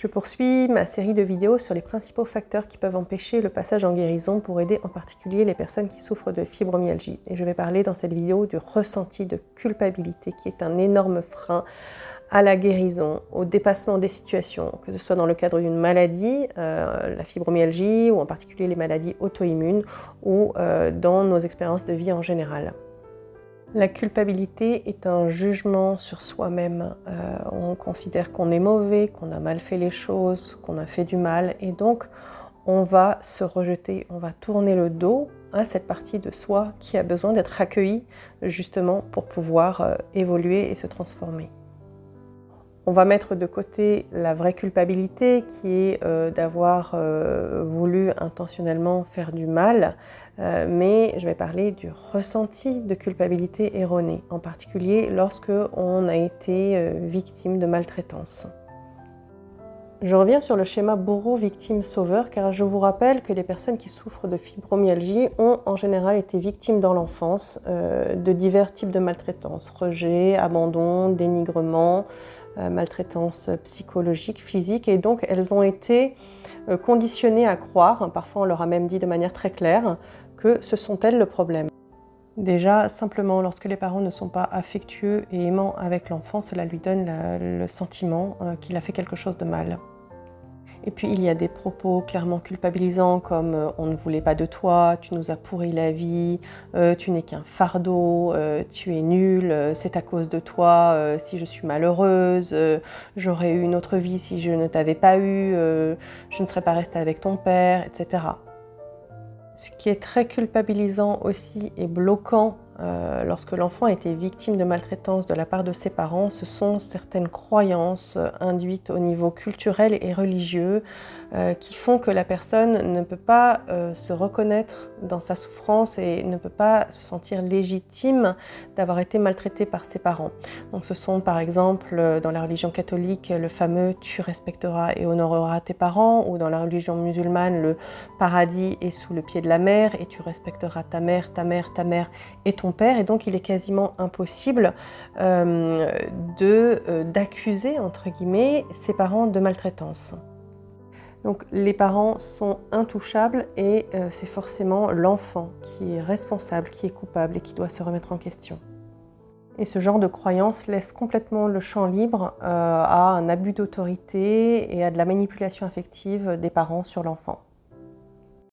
Je poursuis ma série de vidéos sur les principaux facteurs qui peuvent empêcher le passage en guérison pour aider en particulier les personnes qui souffrent de fibromyalgie. Et je vais parler dans cette vidéo du ressenti de culpabilité qui est un énorme frein à la guérison, au dépassement des situations, que ce soit dans le cadre d'une maladie, la fibromyalgie, ou en particulier les maladies auto-immunes, ou dans nos expériences de vie en général. La culpabilité est un jugement sur soi-même. On considère qu'on est mauvais, qu'on a mal fait les choses, qu'on a fait du mal, et donc on va se rejeter, on va tourner le dos à cette partie de soi qui a besoin d'être accueillie justement pour pouvoir évoluer et se transformer. On va mettre de côté la vraie culpabilité qui est d'avoir voulu intentionnellement faire du mal, mais je vais parler du ressenti de culpabilité erronée, en particulier lorsque on a été victime de maltraitance. Je reviens sur le schéma bourreau-victime-sauveur car je vous rappelle que les personnes qui souffrent de fibromyalgie ont en général été victimes dans l'enfance de divers types de maltraitance, rejet, abandon, dénigrement, maltraitance psychologique, physique, et donc elles ont été conditionnées à croire, parfois on leur a même dit de manière très claire, que ce sont elles le problème. Déjà, simplement, lorsque les parents ne sont pas affectueux et aimants avec l'enfant, cela lui donne le sentiment qu'il a fait quelque chose de mal. Et puis il y a des propos clairement culpabilisants comme « on ne voulait pas de toi, tu nous as pourri la vie, tu n'es qu'un fardeau, tu es nul, c'est à cause de toi si je suis malheureuse, j'aurais eu une autre vie si je ne t'avais pas eu, je ne serais pas restée avec ton père, etc. » Ce qui est très culpabilisant aussi et bloquant lorsque l'enfant a été victime de maltraitance de la part de ses parents, ce sont certaines croyances induites au niveau culturel et religieux qui font que la personne ne peut pas se reconnaître dans sa souffrance et ne peut pas se sentir légitime d'avoir été maltraitée par ses parents. Donc ce sont par exemple dans la religion catholique le fameux « tu respecteras et honoreras tes parents » ou dans la religion musulmane le « paradis est sous le pied de la mer et tu respecteras ta mère, ta mère, ta mère et ton père » et donc il est quasiment impossible d'accuser entre guillemets ses parents de maltraitance. Donc les parents sont intouchables et c'est forcément l'enfant qui est responsable, qui est coupable et qui doit se remettre en question. Et ce genre de croyance laisse complètement le champ libre à un abus d'autorité et à de la manipulation affective des parents sur l'enfant.